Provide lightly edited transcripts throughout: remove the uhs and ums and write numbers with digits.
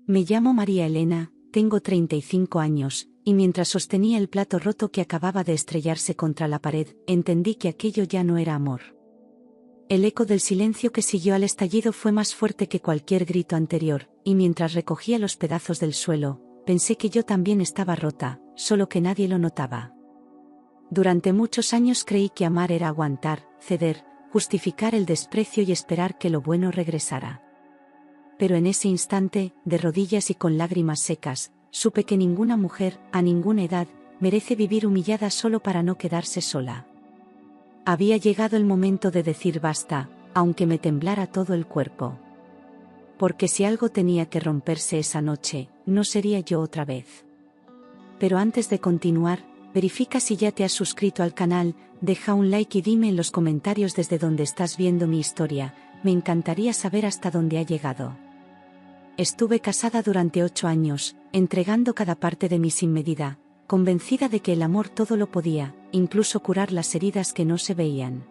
Me llamo María Elena, tengo 35 años, y mientras sostenía el plato roto que acababa de estrellarse contra la pared, entendí que aquello ya no era amor. El eco del silencio que siguió al estallido fue más fuerte que cualquier grito anterior, y mientras recogía los pedazos del suelo, pensé que yo también estaba rota, solo que nadie lo notaba. Durante muchos años creí que amar era aguantar, ceder, justificar el desprecio y esperar que lo bueno regresara. Pero en ese instante, de rodillas y con lágrimas secas, supe que ninguna mujer, a ninguna edad, merece vivir humillada solo para no quedarse sola. Había llegado el momento de decir basta, aunque me temblara todo el cuerpo. Porque si algo tenía que romperse esa noche, no sería yo otra vez. Pero antes de continuar, verifica si ya te has suscrito al canal, deja un like y dime en los comentarios desde donde estás viendo mi historia, me encantaría saber hasta dónde ha llegado. Estuve casada durante 8 años, entregando cada parte de mí sin medida, convencida de que el amor todo lo podía, incluso curar las heridas que no se veían.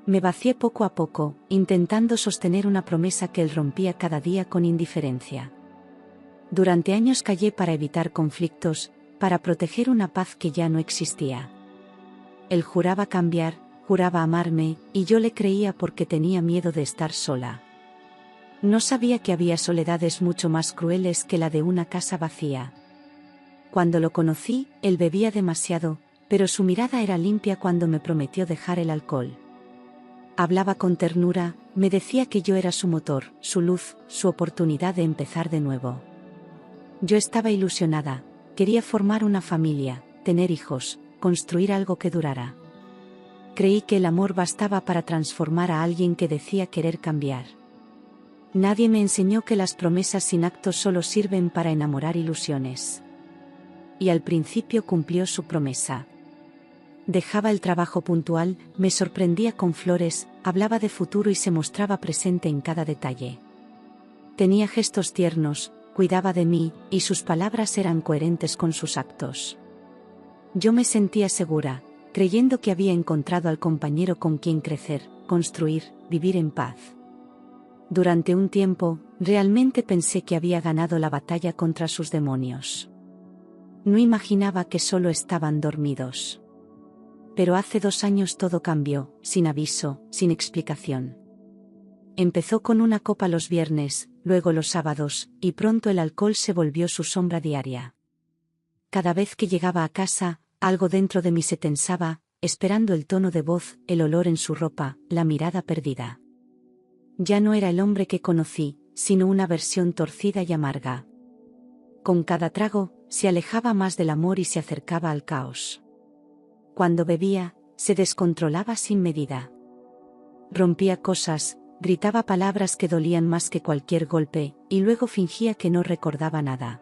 Me vacié poco a poco, intentando sostener una promesa que él rompía cada día con indiferencia. Durante años callé para evitar conflictos, para proteger una paz que ya no existía. Él juraba cambiar, juraba amarme, y yo le creía porque tenía miedo de estar sola. No sabía que había soledades mucho más crueles que la de una casa vacía. Cuando lo conocí, él bebía demasiado, pero su mirada era limpia cuando me prometió dejar el alcohol. Hablaba con ternura, me decía que yo era su motor, su luz, su oportunidad de empezar de nuevo. Yo estaba ilusionada, quería formar una familia, tener hijos, construir algo que durara. Creí que el amor bastaba para transformar a alguien que decía querer cambiar. Nadie me enseñó que las promesas sin actos solo sirven para enamorar ilusiones. Y al principio cumplió su promesa. Dejaba el trabajo puntual, me sorprendía con flores, hablaba de futuro y se mostraba presente en cada detalle. Tenía gestos tiernos, cuidaba de mí, y sus palabras eran coherentes con sus actos. Yo me sentía segura, creyendo que había encontrado al compañero con quien crecer, construir, vivir en paz. Durante un tiempo, realmente pensé que había ganado la batalla contra sus demonios. No imaginaba que solo estaban dormidos. Pero hace 2 años todo cambió, sin aviso, sin explicación. Empezó con una copa los viernes, luego los sábados, y pronto el alcohol se volvió su sombra diaria. Cada vez que llegaba a casa, algo dentro de mí se tensaba, esperando el tono de voz, el olor en su ropa, la mirada perdida. Ya no era el hombre que conocí, sino una versión torcida y amarga. Con cada trago, se alejaba más del amor y se acercaba al caos. Cuando bebía, se descontrolaba sin medida. Rompía cosas, gritaba palabras que dolían más que cualquier golpe, y luego fingía que no recordaba nada.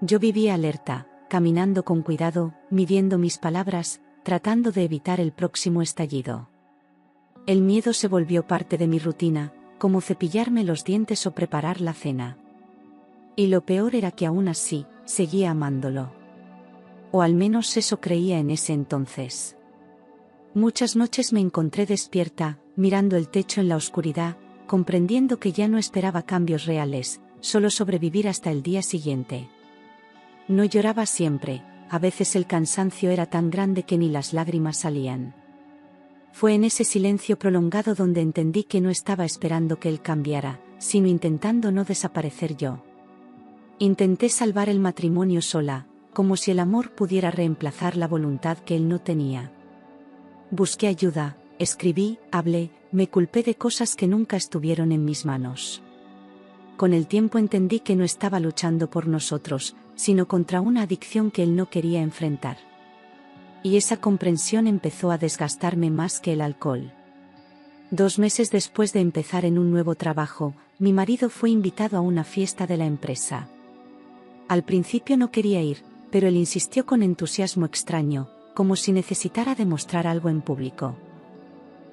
Yo vivía alerta, caminando con cuidado, midiendo mis palabras, tratando de evitar el próximo estallido. El miedo se volvió parte de mi rutina, como cepillarme los dientes o preparar la cena. Y lo peor era que aún así, seguía amándolo. O al menos eso creía en ese entonces. Muchas noches me encontré despierta, mirando el techo en la oscuridad, comprendiendo que ya no esperaba cambios reales, solo sobrevivir hasta el día siguiente. No lloraba siempre, a veces el cansancio era tan grande que ni las lágrimas salían. Fue en ese silencio prolongado donde entendí que no estaba esperando que él cambiara, sino intentando no desaparecer yo. Intenté salvar el matrimonio sola, como si el amor pudiera reemplazar la voluntad que él no tenía. Busqué ayuda, escribí, hablé, me culpé de cosas que nunca estuvieron en mis manos. Con el tiempo entendí que no estaba luchando por nosotros, sino contra una adicción que él no quería enfrentar. Y esa comprensión empezó a desgastarme más que el alcohol. 2 meses después de empezar en un nuevo trabajo, mi marido fue invitado a una fiesta de la empresa. Al principio no quería ir, pero él insistió con entusiasmo extraño, como si necesitara demostrar algo en público.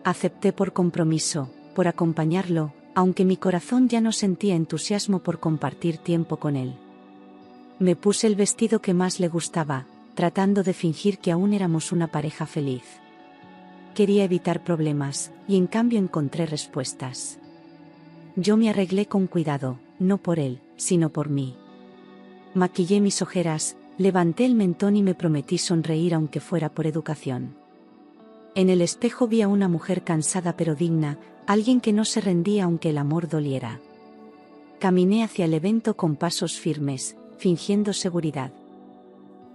Acepté por compromiso, por acompañarlo, aunque mi corazón ya no sentía entusiasmo por compartir tiempo con él. Me puse el vestido que más le gustaba, tratando de fingir que aún éramos una pareja feliz. Quería evitar problemas, y en cambio encontré respuestas. Yo me arreglé con cuidado, no por él, sino por mí. Maquillé mis ojeras, levanté el mentón y me prometí sonreír aunque fuera por educación. En el espejo vi a una mujer cansada pero digna, alguien que no se rendía aunque el amor doliera. Caminé hacia el evento con pasos firmes, fingiendo seguridad.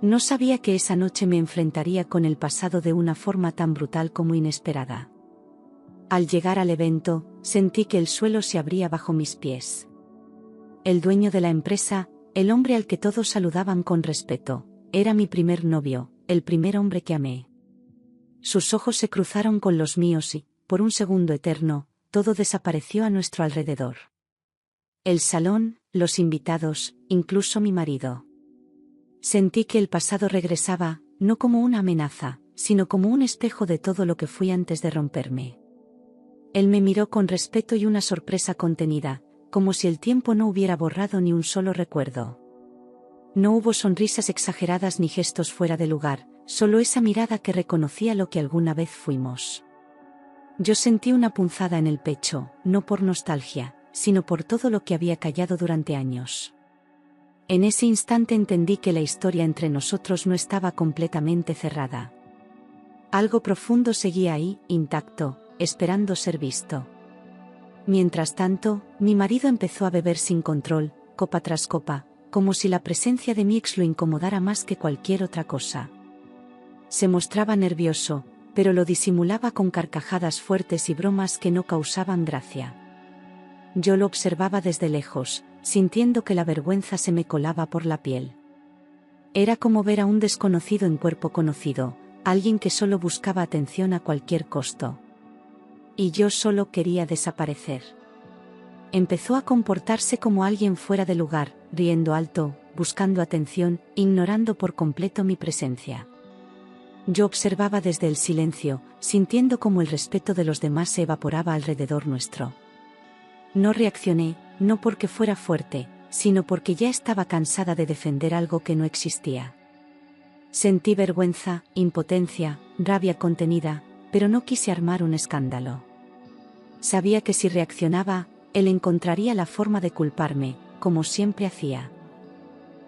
No sabía que esa noche me enfrentaría con el pasado de una forma tan brutal como inesperada. Al llegar al evento, sentí que el suelo se abría bajo mis pies. El dueño de la empresa, el hombre al que todos saludaban con respeto, era mi primer novio, el primer hombre que amé. Sus ojos se cruzaron con los míos y, por un segundo eterno, todo desapareció a nuestro alrededor. El salón, los invitados, incluso mi marido. Sentí que el pasado regresaba, no como una amenaza, sino como un espejo de todo lo que fui antes de romperme. Él me miró con respeto y una sorpresa contenida, como si el tiempo no hubiera borrado ni un solo recuerdo. No hubo sonrisas exageradas ni gestos fuera de lugar, solo esa mirada que reconocía lo que alguna vez fuimos. Yo sentí una punzada en el pecho, no por nostalgia, sino por todo lo que había callado durante años. En ese instante entendí que la historia entre nosotros no estaba completamente cerrada. Algo profundo seguía ahí, intacto, esperando ser visto. Mientras tanto, mi marido empezó a beber sin control, copa tras copa, como si la presencia de mi ex lo incomodara más que cualquier otra cosa. Se mostraba nervioso, pero lo disimulaba con carcajadas fuertes y bromas que no causaban gracia. Yo lo observaba desde lejos, sintiendo que la vergüenza se me colaba por la piel. Era como ver a un desconocido en cuerpo conocido, alguien que solo buscaba atención a cualquier costo. Y yo solo quería desaparecer. Empezó a comportarse como alguien fuera de lugar, riendo alto, buscando atención, ignorando por completo mi presencia. Yo observaba desde el silencio, sintiendo como el respeto de los demás se evaporaba alrededor nuestro. No reaccioné, no porque fuera fuerte, sino porque ya estaba cansada de defender algo que no existía. Sentí vergüenza, impotencia, rabia contenida, pero no quise armar un escándalo. Sabía que si reaccionaba, él encontraría la forma de culparme, como siempre hacía.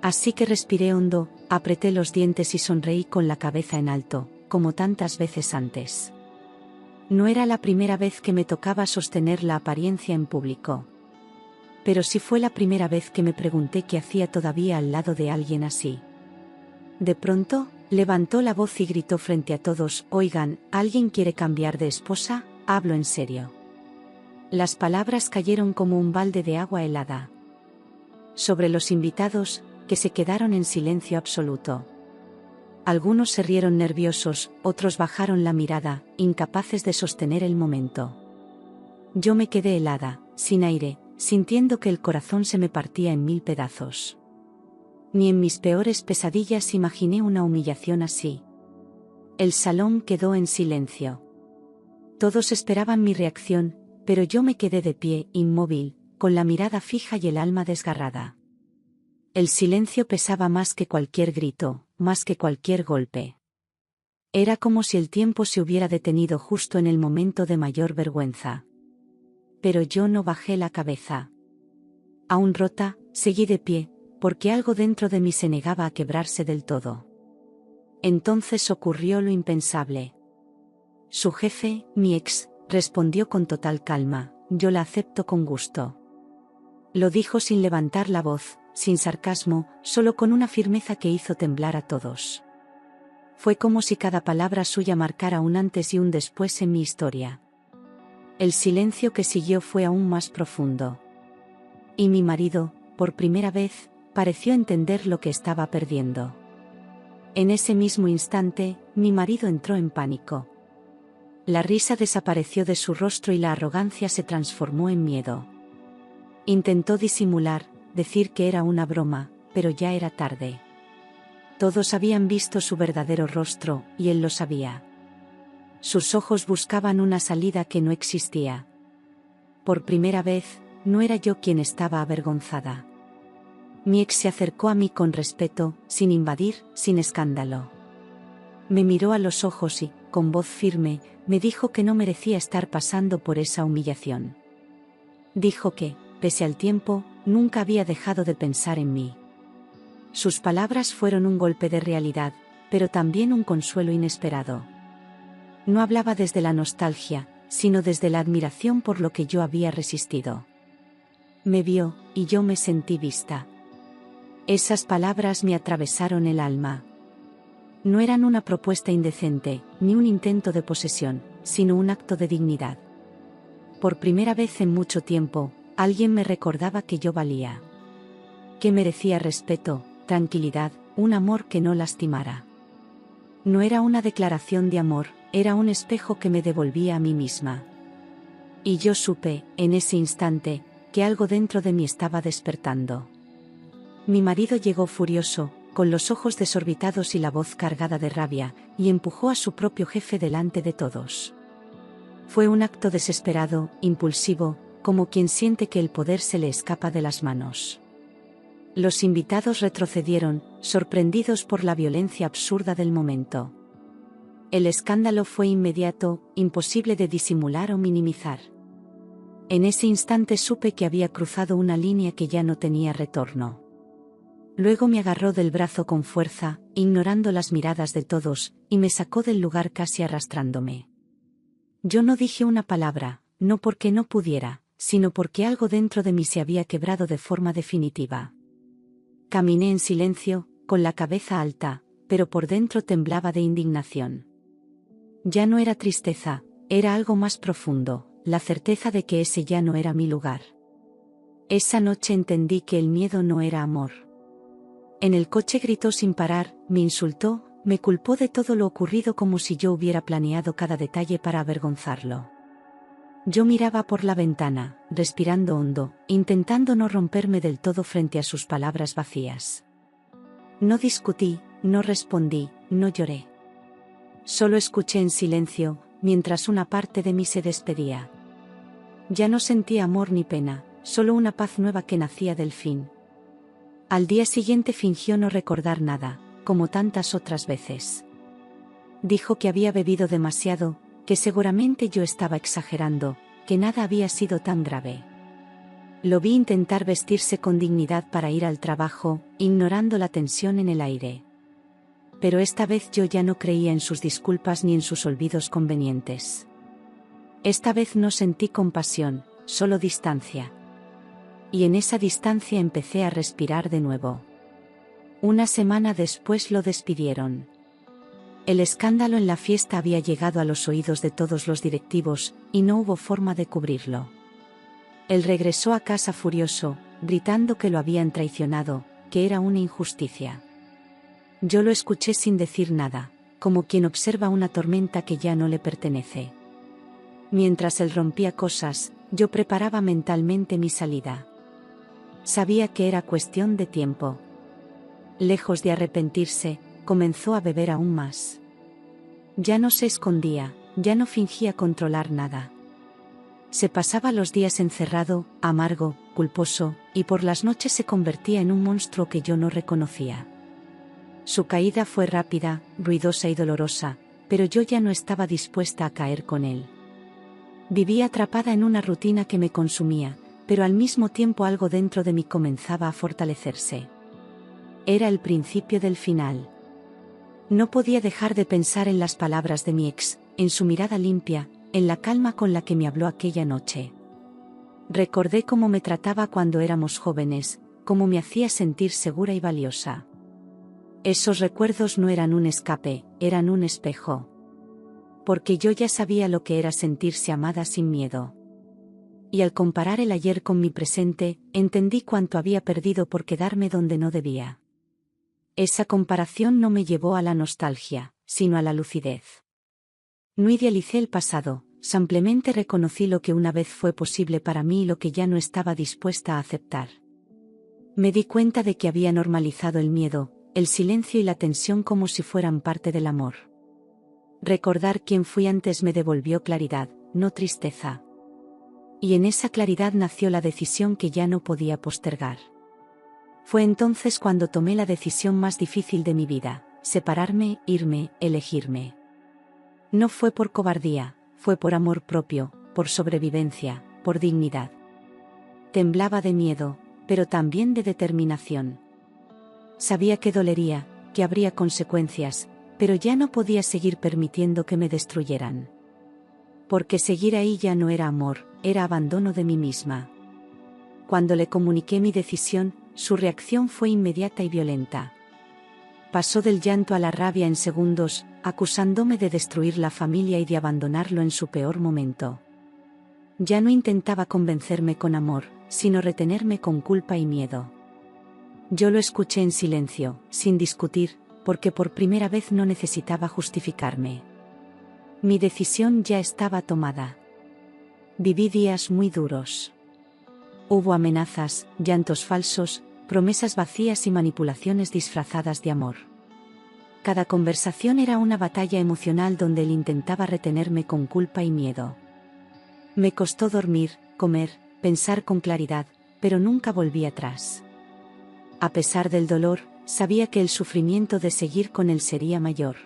Así que respiré hondo, apreté los dientes y sonreí con la cabeza en alto, como tantas veces antes. No era la primera vez que me tocaba sostener la apariencia en público. Pero sí fue la primera vez que me pregunté qué hacía todavía al lado de alguien así. De pronto, levantó la voz y gritó frente a todos: «Oigan, ¿alguien quiere cambiar de esposa? Hablo en serio». Las palabras cayeron como un balde de agua helada sobre los invitados, que se quedaron en silencio absoluto. Algunos se rieron nerviosos, otros bajaron la mirada, incapaces de sostener el momento. Yo me quedé helada, sin aire, sintiendo que el corazón se me partía en 1000 pedazos. Ni en mis peores pesadillas imaginé una humillación así. El salón quedó en silencio. Todos esperaban mi reacción, pero yo me quedé de pie, inmóvil, con la mirada fija y el alma desgarrada. El silencio pesaba más que cualquier grito, más que cualquier golpe. Era como si el tiempo se hubiera detenido justo en el momento de mayor vergüenza. Pero yo no bajé la cabeza. Aún rota, seguí de pie, porque algo dentro de mí se negaba a quebrarse del todo. Entonces ocurrió lo impensable. Su jefe, mi ex, respondió con total calma: «Yo la acepto con gusto». Lo dijo sin levantar la voz, sin sarcasmo, solo con una firmeza que hizo temblar a todos. Fue como si cada palabra suya marcara un antes y un después en mi historia. El silencio que siguió fue aún más profundo. Y mi marido, por primera vez, pareció entender lo que estaba perdiendo. En ese mismo instante, mi marido entró en pánico. La risa desapareció de su rostro y la arrogancia se transformó en miedo. Intentó disimular, decir que era una broma, pero ya era tarde. Todos habían visto su verdadero rostro, y él lo sabía. Sus ojos buscaban una salida que no existía. Por primera vez, no era yo quien estaba avergonzada. Mi ex se acercó a mí con respeto, sin invadir, sin escándalo. Me miró a los ojos y, con voz firme, me dijo que no merecía estar pasando por esa humillación. Dijo que, pese al tiempo, nunca había dejado de pensar en mí. Sus palabras fueron un golpe de realidad, pero también un consuelo inesperado. No hablaba desde la nostalgia, sino desde la admiración por lo que yo había resistido. Me vio, y yo me sentí vista. Esas palabras me atravesaron el alma. No eran una propuesta indecente, ni un intento de posesión, sino un acto de dignidad. Por primera vez en mucho tiempo, alguien me recordaba que yo valía. Que merecía respeto, tranquilidad, un amor que no lastimara. No era una declaración de amor, era un espejo que me devolvía a mí misma. Y yo supe, en ese instante, que algo dentro de mí estaba despertando. Mi marido llegó furioso, con los ojos desorbitados y la voz cargada de rabia, y empujó a su propio jefe delante de todos. Fue un acto desesperado, impulsivo, como quien siente que el poder se le escapa de las manos. Los invitados retrocedieron, sorprendidos por la violencia absurda del momento. El escándalo fue inmediato, imposible de disimular o minimizar. En ese instante supe que había cruzado una línea que ya no tenía retorno. Luego me agarró del brazo con fuerza, ignorando las miradas de todos, y me sacó del lugar casi arrastrándome. Yo no dije una palabra, no porque no pudiera, sino porque algo dentro de mí se había quebrado de forma definitiva. Caminé en silencio, con la cabeza alta, pero por dentro temblaba de indignación. Ya no era tristeza, era algo más profundo, la certeza de que ese ya no era mi lugar. Esa noche entendí que el miedo no era amor. En el coche gritó sin parar, me insultó, me culpó de todo lo ocurrido como si yo hubiera planeado cada detalle para avergonzarlo. Yo miraba por la ventana, respirando hondo, intentando no romperme del todo frente a sus palabras vacías. No discutí, no respondí, no lloré. Solo escuché en silencio, mientras una parte de mí se despedía. Ya no sentía amor ni pena, solo una paz nueva que nacía del fin. Al día siguiente fingió no recordar nada, como tantas otras veces. Dijo que había bebido demasiado, que seguramente yo estaba exagerando, que nada había sido tan grave. Lo vi intentar vestirse con dignidad para ir al trabajo, ignorando la tensión en el aire. Pero esta vez yo ya no creía en sus disculpas ni en sus olvidos convenientes. Esta vez no sentí compasión, solo distancia. Y en esa distancia empecé a respirar de nuevo. Una semana después lo despidieron. El escándalo en la fiesta había llegado a los oídos de todos los directivos, y no hubo forma de cubrirlo. Él regresó a casa furioso, gritando que lo habían traicionado, que era una injusticia. Yo lo escuché sin decir nada, como quien observa una tormenta que ya no le pertenece. Mientras él rompía cosas, yo preparaba mentalmente mi salida. Sabía que era cuestión de tiempo. Lejos de arrepentirse, comenzó a beber aún más. Ya no se escondía, ya no fingía controlar nada. Se pasaba los días encerrado, amargo, culposo, y por las noches se convertía en un monstruo que yo no reconocía. Su caída fue rápida, ruidosa y dolorosa, pero yo ya no estaba dispuesta a caer con él. Vivía atrapada en una rutina que me consumía, pero al mismo tiempo algo dentro de mí comenzaba a fortalecerse. Era el principio del final. No podía dejar de pensar en las palabras de mi ex, en su mirada limpia, en la calma con la que me habló aquella noche. Recordé cómo me trataba cuando éramos jóvenes, cómo me hacía sentir segura y valiosa. Esos recuerdos no eran un escape, eran un espejo. Porque yo ya sabía lo que era sentirse amada sin miedo. Y al comparar el ayer con mi presente, entendí cuánto había perdido por quedarme donde no debía. Esa comparación no me llevó a la nostalgia, sino a la lucidez. No idealicé el pasado, simplemente reconocí lo que una vez fue posible para mí y lo que ya no estaba dispuesta a aceptar. Me di cuenta de que había normalizado el miedo, el silencio y la tensión como si fueran parte del amor. Recordar quién fui antes me devolvió claridad, no tristeza. Y en esa claridad nació la decisión que ya no podía postergar. Fue entonces cuando tomé la decisión más difícil de mi vida, separarme, irme, elegirme. No fue por cobardía, fue por amor propio, por sobrevivencia, por dignidad. Temblaba de miedo, pero también de determinación. Sabía que dolería, que habría consecuencias, pero ya no podía seguir permitiendo que me destruyeran. Porque seguir ahí ya no era amor, era abandono de mí misma. Cuando le comuniqué mi decisión, su reacción fue inmediata y violenta. Pasó del llanto a la rabia en segundos, acusándome de destruir la familia y de abandonarlo en su peor momento. Ya no intentaba convencerme con amor, sino retenerme con culpa y miedo. Yo lo escuché en silencio, sin discutir, porque por primera vez no necesitaba justificarme. Mi decisión ya estaba tomada. Viví días muy duros. Hubo amenazas, llantos falsos, promesas vacías y manipulaciones disfrazadas de amor. Cada conversación era una batalla emocional donde él intentaba retenerme con culpa y miedo. Me costó dormir, comer, pensar con claridad, pero nunca volví atrás. A pesar del dolor, sabía que el sufrimiento de seguir con él sería mayor.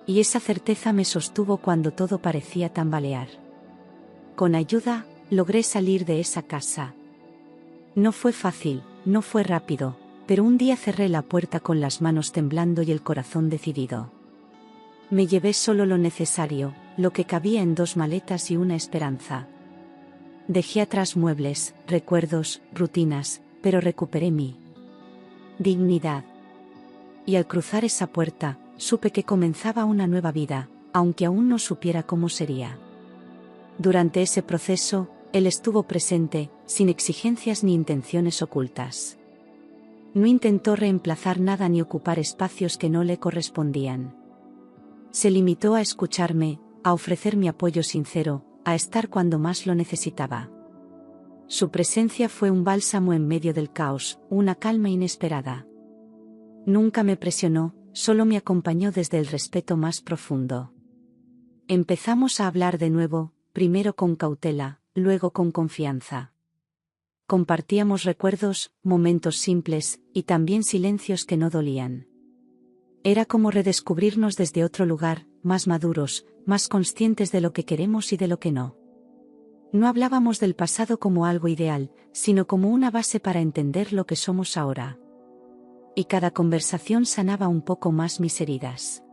Y esa certeza me sostuvo cuando todo parecía tambalear. Con ayuda, logré salir de esa casa. No fue fácil, no fue rápido, pero un día cerré la puerta con las manos temblando y el corazón decidido. Me llevé solo lo necesario, lo que cabía en 2 maletas y una esperanza. Dejé atrás muebles, recuerdos, rutinas, pero recuperé mi dignidad. Y al cruzar esa puerta, supe que comenzaba una nueva vida, aunque aún no supiera cómo sería. Durante ese proceso, él estuvo presente, sin exigencias ni intenciones ocultas. No intentó reemplazar nada ni ocupar espacios que no le correspondían. Se limitó a escucharme, a ofrecer mi apoyo sincero, a estar cuando más lo necesitaba. Su presencia fue un bálsamo en medio del caos, una calma inesperada. Nunca me presionó, solo me acompañó desde el respeto más profundo. Empezamos a hablar de nuevo, primero con cautela, luego con confianza. Compartíamos recuerdos, momentos simples, y también silencios que no dolían. Era como redescubrirnos desde otro lugar, más maduros, más conscientes de lo que queremos y de lo que no. No hablábamos del pasado como algo ideal, sino como una base para entender lo que somos ahora. Y cada conversación sanaba un poco más mis heridas.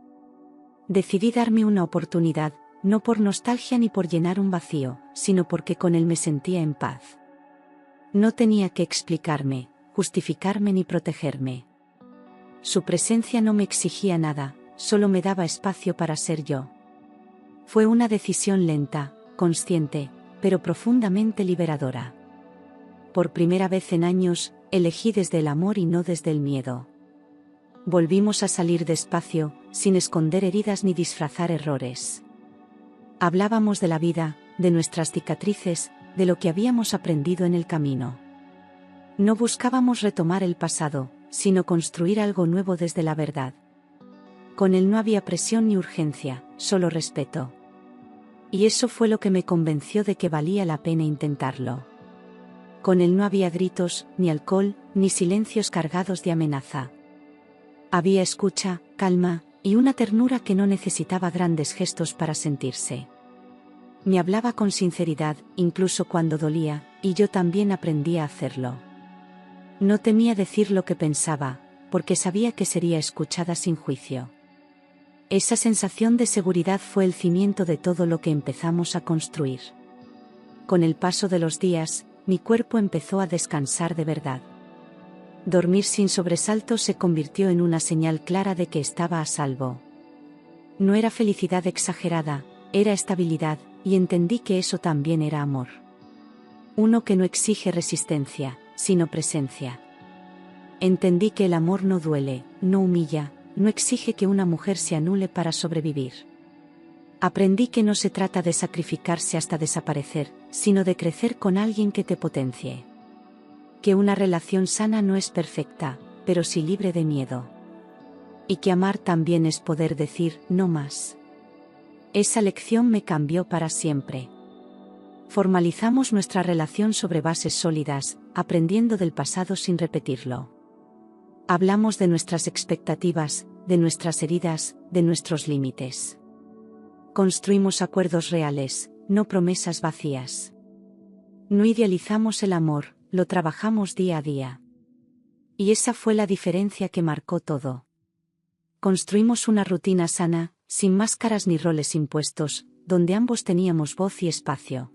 Decidí darme una oportunidad, no por nostalgia ni por llenar un vacío, sino porque con él me sentía en paz. No tenía que explicarme, justificarme ni protegerme. Su presencia no me exigía nada, solo me daba espacio para ser yo. Fue una decisión lenta, consciente, pero profundamente liberadora. Por primera vez en años, elegí desde el amor y no desde el miedo. Volvimos a salir despacio, sin esconder heridas ni disfrazar errores. Hablábamos de la vida, de nuestras cicatrices, de lo que habíamos aprendido en el camino. No buscábamos retomar el pasado, sino construir algo nuevo desde la verdad. Con él no había presión ni urgencia, solo respeto. Y eso fue lo que me convenció de que valía la pena intentarlo. Con él no había gritos, ni alcohol, ni silencios cargados de amenaza. Había escucha, calma, y una ternura que no necesitaba grandes gestos para sentirse. Me hablaba con sinceridad, incluso cuando dolía, y yo también aprendí a hacerlo. No temía decir lo que pensaba, porque sabía que sería escuchada sin juicio. Esa sensación de seguridad fue el cimiento de todo lo que empezamos a construir. Con el paso de los días, mi cuerpo empezó a descansar de verdad. Dormir sin sobresaltos se convirtió en una señal clara de que estaba a salvo. No era felicidad exagerada, era estabilidad, y entendí que eso también era amor. Uno que no exige resistencia, sino presencia. Entendí que el amor no duele, no humilla, no exige que una mujer se anule para sobrevivir. Aprendí que no se trata de sacrificarse hasta desaparecer, sino de crecer con alguien que te potencie. Que una relación sana no es perfecta, pero sí libre de miedo. Y que amar también es poder decir, no más. Esa lección me cambió para siempre. Formalizamos nuestra relación sobre bases sólidas, aprendiendo del pasado sin repetirlo. Hablamos de nuestras expectativas, de nuestras heridas, de nuestros límites. Construimos acuerdos reales, no promesas vacías. No idealizamos el amor, lo trabajamos día a día. Y esa fue la diferencia que marcó todo. Construimos una rutina sana, sin máscaras ni roles impuestos, donde ambos teníamos voz y espacio.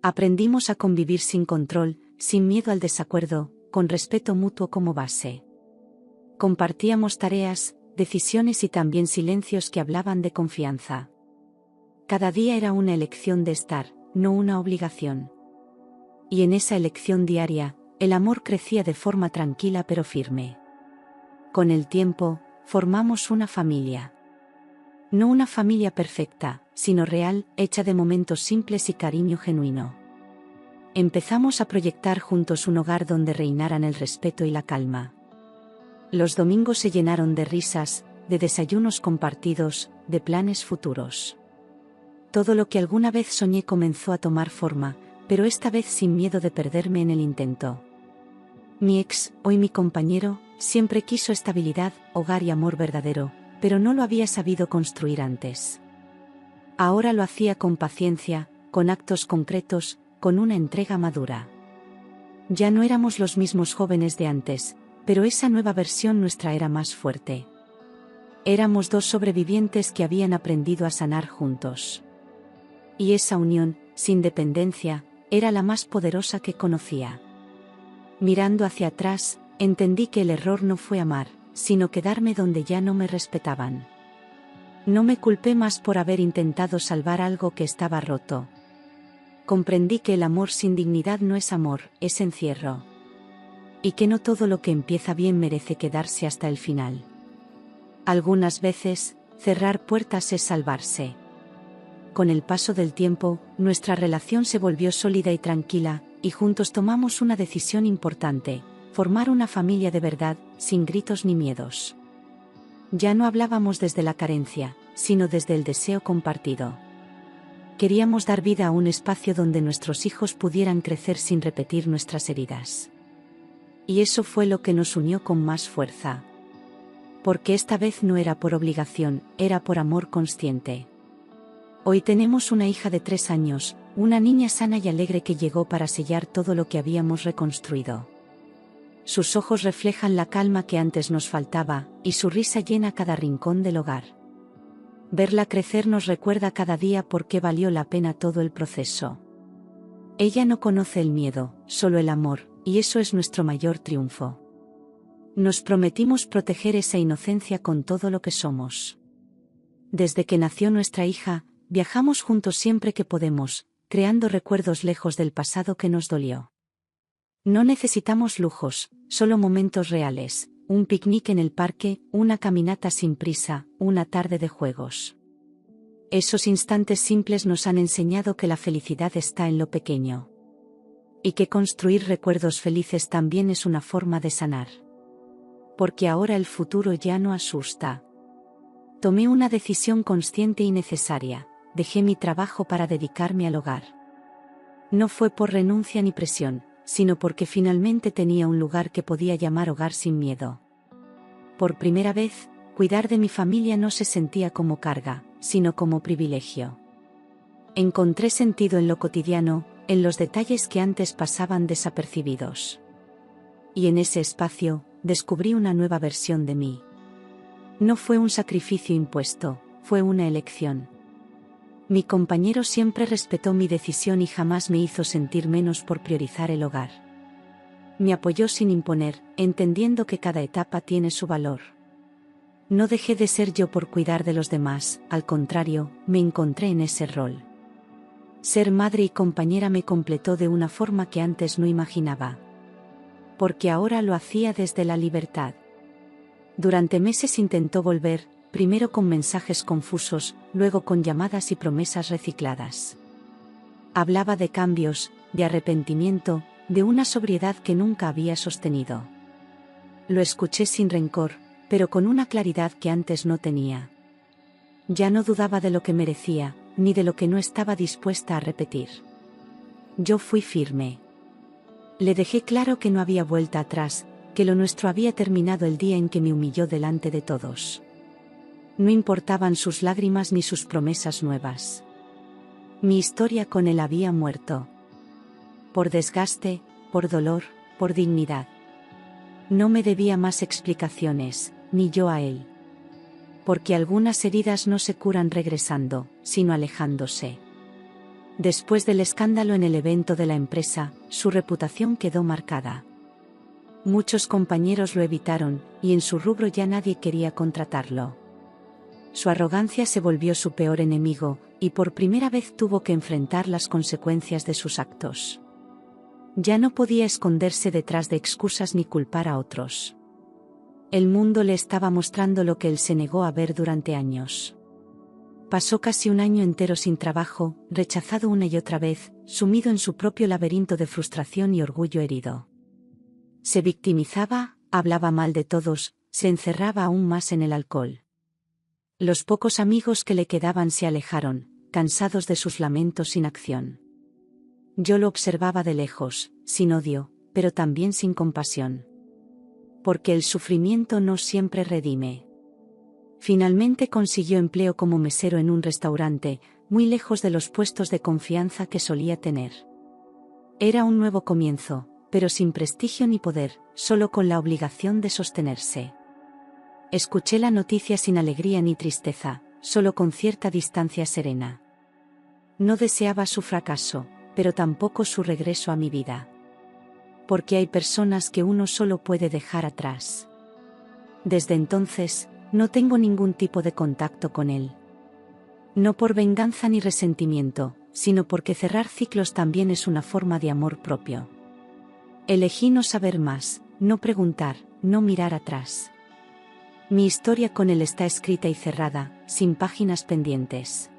Aprendimos a convivir sin control, sin miedo al desacuerdo, con respeto mutuo como base. Compartíamos tareas, decisiones y también silencios que hablaban de confianza. Cada día era una elección de estar, no una obligación. Y en esa elección diaria, el amor crecía de forma tranquila pero firme. Con el tiempo, formamos una familia. No una familia perfecta, sino real, hecha de momentos simples y cariño genuino. Empezamos a proyectar juntos un hogar donde reinaran el respeto y la calma. Los domingos se llenaron de risas, de desayunos compartidos, de planes futuros. Todo lo que alguna vez soñé comenzó a tomar forma, pero esta vez sin miedo de perderme en el intento. Mi ex, hoy mi compañero, siempre quiso estabilidad, hogar y amor verdadero, pero no lo había sabido construir antes. Ahora lo hacía con paciencia, con actos concretos, con una entrega madura. Ya no éramos los mismos jóvenes de antes, pero esa nueva versión nuestra era más fuerte. Éramos dos sobrevivientes que habían aprendido a sanar juntos. Y esa unión, sin dependencia, era la más poderosa que conocía. Mirando hacia atrás, entendí que el error no fue amar, sino quedarme donde ya no me respetaban. No me culpé más por haber intentado salvar algo que estaba roto. Comprendí que el amor sin dignidad no es amor, es encierro. Y que no todo lo que empieza bien merece quedarse hasta el final. Algunas veces, cerrar puertas es salvarse. Con el paso del tiempo, nuestra relación se volvió sólida y tranquila, y juntos tomamos una decisión importante: formar una familia de verdad, sin gritos ni miedos. Ya no hablábamos desde la carencia, sino desde el deseo compartido. Queríamos dar vida a un espacio donde nuestros hijos pudieran crecer sin repetir nuestras heridas. Y eso fue lo que nos unió con más fuerza. Porque esta vez no era por obligación, era por amor consciente. Hoy tenemos una hija de 3 años, una niña sana y alegre que llegó para sellar todo lo que habíamos reconstruido. Sus ojos reflejan la calma que antes nos faltaba, y su risa llena cada rincón del hogar. Verla crecer nos recuerda cada día por qué valió la pena todo el proceso. Ella no conoce el miedo, solo el amor, y eso es nuestro mayor triunfo. Nos prometimos proteger esa inocencia con todo lo que somos. Desde que nació nuestra hija, viajamos juntos siempre que podemos, creando recuerdos lejos del pasado que nos dolió. No necesitamos lujos, solo momentos reales, un picnic en el parque, una caminata sin prisa, una tarde de juegos. Esos instantes simples nos han enseñado que la felicidad está en lo pequeño. Y que construir recuerdos felices también es una forma de sanar. Porque ahora el futuro ya no asusta. Tomé una decisión consciente y necesaria: dejé mi trabajo para dedicarme al hogar. No fue por renuncia ni presión, sino porque finalmente tenía un lugar que podía llamar hogar sin miedo. Por primera vez, cuidar de mi familia no se sentía como carga, sino como privilegio. Encontré sentido en lo cotidiano, en los detalles que antes pasaban desapercibidos. Y en ese espacio, descubrí una nueva versión de mí. No fue un sacrificio impuesto, fue una elección. Mi compañero siempre respetó mi decisión y jamás me hizo sentir menos por priorizar el hogar. Me apoyó sin imponer, entendiendo que cada etapa tiene su valor. No dejé de ser yo por cuidar de los demás, al contrario, me encontré en ese rol. Ser madre y compañera me completó de una forma que antes no imaginaba. Porque ahora lo hacía desde la libertad. Durante meses intentó volver, primero con mensajes confusos, luego con llamadas y promesas recicladas. Hablaba de cambios, de arrepentimiento, de una sobriedad que nunca había sostenido. Lo escuché sin rencor, pero con una claridad que antes no tenía. Ya no dudaba de lo que merecía, ni de lo que no estaba dispuesta a repetir. Yo fui firme. Le dejé claro que no había vuelta atrás, que lo nuestro había terminado el día en que me humilló delante de todos. No importaban sus lágrimas ni sus promesas nuevas. Mi historia con él había muerto. Por desgaste, por dolor, por dignidad. No me debía más explicaciones, ni yo a él. Porque algunas heridas no se curan regresando, sino alejándose. Después del escándalo en el evento de la empresa, su reputación quedó marcada. Muchos compañeros lo evitaron, y en su rubro ya nadie quería contratarlo. Su arrogancia se volvió su peor enemigo, y por primera vez tuvo que enfrentar las consecuencias de sus actos. Ya no podía esconderse detrás de excusas ni culpar a otros. El mundo le estaba mostrando lo que él se negó a ver durante años. Pasó casi un año entero sin trabajo, rechazado una y otra vez, sumido en su propio laberinto de frustración y orgullo herido. Se victimizaba, hablaba mal de todos, se encerraba aún más en el alcohol. Los pocos amigos que le quedaban se alejaron, cansados de sus lamentos sin acción. Yo lo observaba de lejos, sin odio, pero también sin compasión. Porque el sufrimiento no siempre redime. Finalmente consiguió empleo como mesero en un restaurante, muy lejos de los puestos de confianza que solía tener. Era un nuevo comienzo, pero sin prestigio ni poder, solo con la obligación de sostenerse. Escuché la noticia sin alegría ni tristeza, solo con cierta distancia serena. No deseaba su fracaso, pero tampoco su regreso a mi vida. Porque hay personas que uno solo puede dejar atrás. Desde entonces, no tengo ningún tipo de contacto con él. No por venganza ni resentimiento, sino porque cerrar ciclos también es una forma de amor propio. Elegí no saber más, no preguntar, no mirar atrás. Mi historia con él está escrita y cerrada, sin páginas pendientes.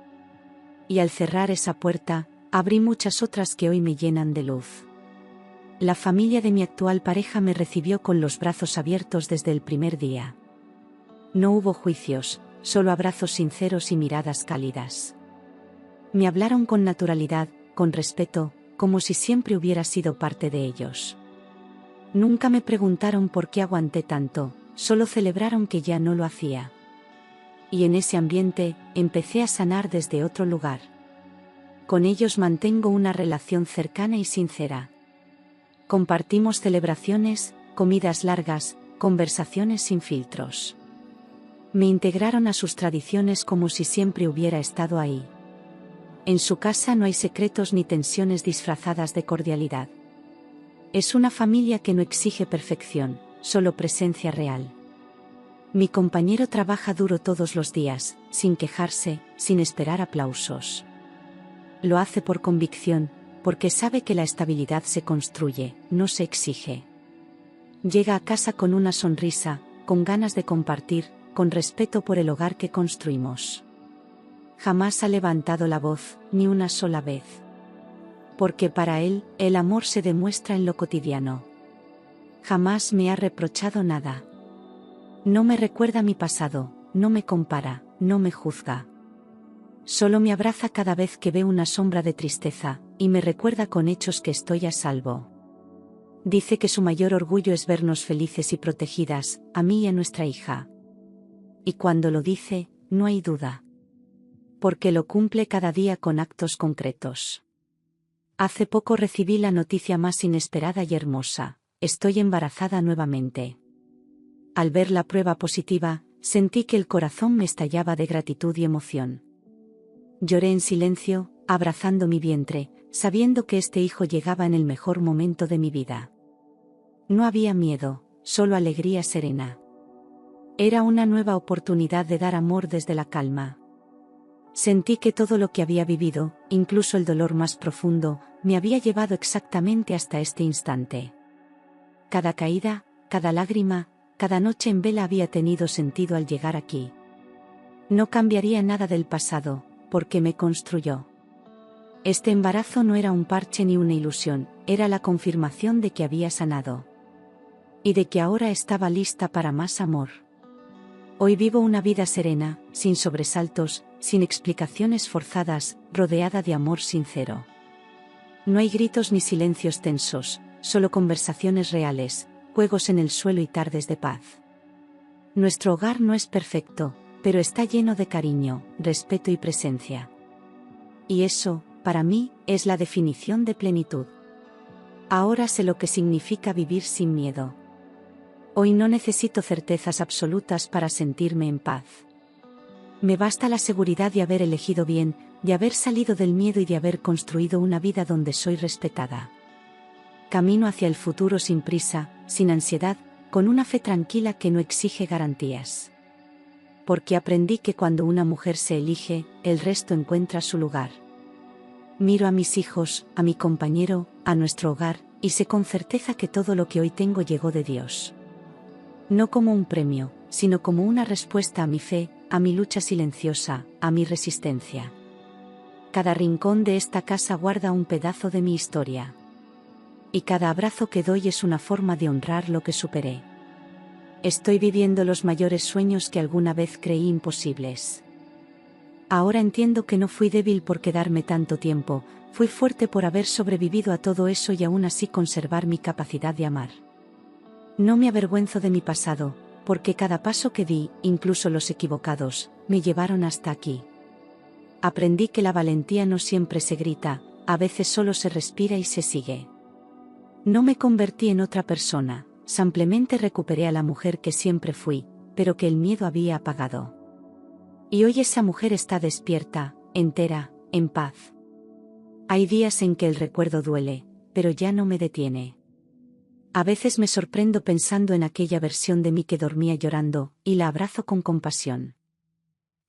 Y al cerrar esa puerta, abrí muchas otras que hoy me llenan de luz. La familia de mi actual pareja me recibió con los brazos abiertos desde el primer día. No hubo juicios, solo abrazos sinceros y miradas cálidas. Me hablaron con naturalidad, con respeto, como si siempre hubiera sido parte de ellos. Nunca me preguntaron por qué aguanté tanto, solo celebraron que ya no lo hacía. Y en ese ambiente, empecé a sanar desde otro lugar. Con ellos mantengo una relación cercana y sincera. Compartimos celebraciones, comidas largas, conversaciones sin filtros. Me integraron a sus tradiciones como si siempre hubiera estado ahí. En su casa no hay secretos ni tensiones disfrazadas de cordialidad. Es una familia que no exige perfección, solo presencia real. Mi compañero trabaja duro todos los días, sin quejarse, sin esperar aplausos. Lo hace por convicción, porque sabe que la estabilidad se construye, no se exige. Llega a casa con una sonrisa, con ganas de compartir, con respeto por el hogar que construimos. Jamás ha levantado la voz, ni una sola vez. Porque para él, el amor se demuestra en lo cotidiano. Jamás me ha reprochado nada. No me recuerda mi pasado, no me compara, no me juzga. Solo me abraza cada vez que ve una sombra de tristeza, y me recuerda con hechos que estoy a salvo. Dice que su mayor orgullo es vernos felices y protegidas, a mí y a nuestra hija. Y cuando lo dice, no hay duda. Porque lo cumple cada día con actos concretos. Hace poco recibí la noticia más inesperada y hermosa: estoy embarazada nuevamente. Al ver la prueba positiva, sentí que el corazón me estallaba de gratitud y emoción. Lloré en silencio, abrazando mi vientre, sabiendo que este hijo llegaba en el mejor momento de mi vida. No había miedo, solo alegría serena. Era una nueva oportunidad de dar amor desde la calma. Sentí que todo lo que había vivido, incluso el dolor más profundo, me había llevado exactamente hasta este instante. Cada caída, cada lágrima, cada noche en vela había tenido sentido al llegar aquí. No cambiaría nada del pasado, porque me construyó. Este embarazo no era un parche ni una ilusión, era la confirmación de que había sanado. Y de que ahora estaba lista para más amor. Hoy vivo una vida serena, sin sobresaltos, sin explicaciones forzadas, rodeada de amor sincero. No hay gritos ni silencios tensos, solo conversaciones reales, juegos en el suelo y tardes de paz. Nuestro hogar no es perfecto, pero está lleno de cariño, respeto y presencia. Y eso, para mí, es la definición de plenitud. Ahora sé lo que significa vivir sin miedo. Hoy no necesito certezas absolutas para sentirme en paz. Me basta la seguridad de haber elegido bien, de haber salido del miedo y de haber construido una vida donde soy respetada. Camino hacia el futuro sin prisa, sin ansiedad, con una fe tranquila que no exige garantías. Porque aprendí que cuando una mujer se elige, el resto encuentra su lugar. Miro a mis hijos, a mi compañero, a nuestro hogar, y sé con certeza que todo lo que hoy tengo llegó de Dios. No como un premio, sino como una respuesta a mi fe, a mi lucha silenciosa, a mi resistencia. Cada rincón de esta casa guarda un pedazo de mi historia. Y cada abrazo que doy es una forma de honrar lo que superé. Estoy viviendo los mayores sueños que alguna vez creí imposibles. Ahora entiendo que no fui débil por quedarme tanto tiempo, fui fuerte por haber sobrevivido a todo eso y aún así conservar mi capacidad de amar. No me avergüenzo de mi pasado, porque cada paso que di, incluso los equivocados, me llevaron hasta aquí. Aprendí que la valentía no siempre se grita, a veces solo se respira y se sigue. No me convertí en otra persona, simplemente recuperé a la mujer que siempre fui, pero que el miedo había apagado. Y hoy esa mujer está despierta, entera, en paz. Hay días en que el recuerdo duele, pero ya no me detiene. A veces me sorprendo pensando en aquella versión de mí que dormía llorando, y la abrazo con compasión.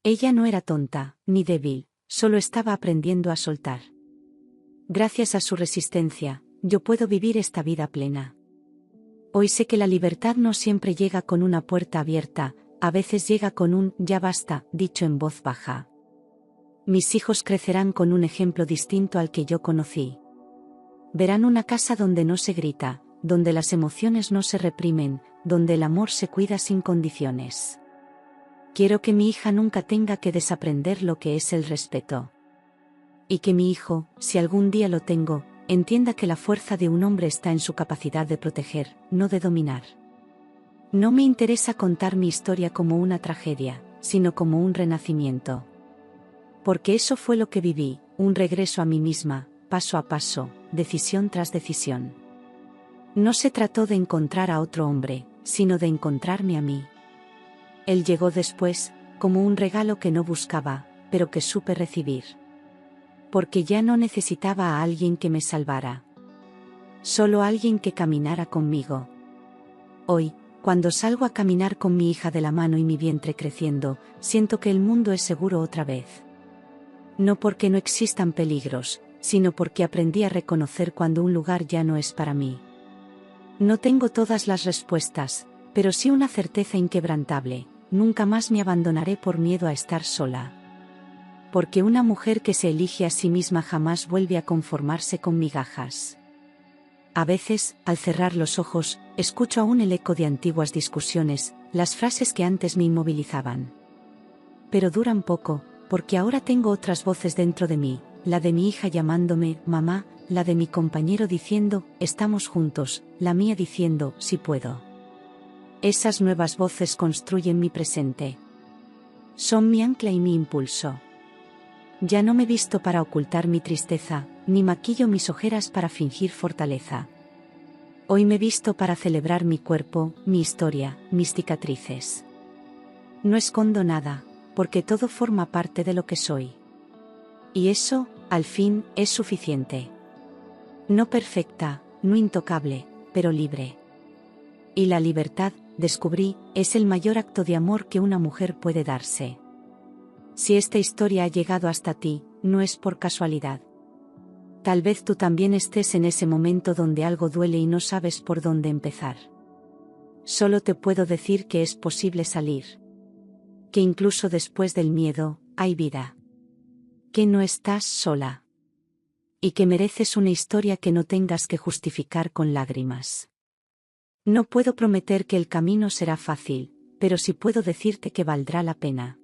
Ella no era tonta, ni débil, solo estaba aprendiendo a soltar. Gracias a su resistencia, yo puedo vivir esta vida plena. Hoy sé que la libertad no siempre llega con una puerta abierta, a veces llega con un «ya basta», dicho en voz baja. Mis hijos crecerán con un ejemplo distinto al que yo conocí. Verán una casa donde no se grita, donde las emociones no se reprimen, donde el amor se cuida sin condiciones. Quiero que mi hija nunca tenga que desaprender lo que es el respeto. Y que mi hijo, si algún día lo tengo, entienda que la fuerza de un hombre está en su capacidad de proteger, no de dominar. No me interesa contar mi historia como una tragedia, sino como un renacimiento. Porque eso fue lo que viví, un regreso a mí misma, paso a paso, decisión tras decisión. No se trató de encontrar a otro hombre, sino de encontrarme a mí. Él llegó después, como un regalo que no buscaba, pero que supe recibir. Porque ya no necesitaba a alguien que me salvara. Solo alguien que caminara conmigo. Hoy, cuando salgo a caminar con mi hija de la mano y mi vientre creciendo, siento que el mundo es seguro otra vez. No porque no existan peligros, sino porque aprendí a reconocer cuando un lugar ya no es para mí. No tengo todas las respuestas, pero sí una certeza inquebrantable: nunca más me abandonaré por miedo a estar sola. Porque una mujer que se elige a sí misma jamás vuelve a conformarse con migajas. A veces, al cerrar los ojos, escucho aún el eco de antiguas discusiones, las frases que antes me inmovilizaban. Pero duran poco, porque ahora tengo otras voces dentro de mí, la de mi hija llamándome mamá, la de mi compañero diciendo estamos juntos, la mía diciendo sí puedo. Esas nuevas voces construyen mi presente. Son mi ancla y mi impulso. Ya no me visto para ocultar mi tristeza, ni maquillo mis ojeras para fingir fortaleza. Hoy me visto para celebrar mi cuerpo, mi historia, mis cicatrices. No escondo nada, porque todo forma parte de lo que soy. Y eso, al fin, es suficiente. No perfecta, no intocable, pero libre. Y la libertad, descubrí, es el mayor acto de amor que una mujer puede darse. Si esta historia ha llegado hasta ti, no es por casualidad. Tal vez tú también estés en ese momento donde algo duele y no sabes por dónde empezar. Solo te puedo decir que es posible salir. Que incluso después del miedo, hay vida. Que no estás sola. Y que mereces una historia que no tengas que justificar con lágrimas. No puedo prometer que el camino será fácil, pero sí puedo decirte que valdrá la pena.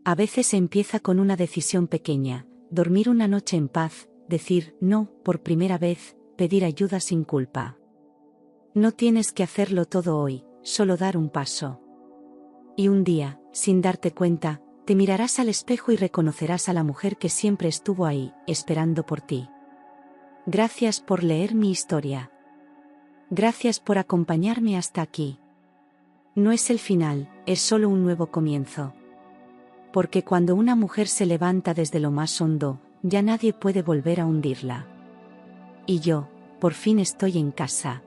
A veces se empieza con una decisión pequeña: dormir una noche en paz, decir no por primera vez, pedir ayuda sin culpa. No tienes que hacerlo todo hoy, solo dar un paso. Y un día, sin darte cuenta, te mirarás al espejo y reconocerás a la mujer que siempre estuvo ahí, esperando por ti. Gracias por leer mi historia. Gracias por acompañarme hasta aquí. No es el final, es solo un nuevo comienzo. Porque cuando una mujer se levanta desde lo más hondo, ya nadie puede volver a hundirla. Y yo, por fin estoy en casa.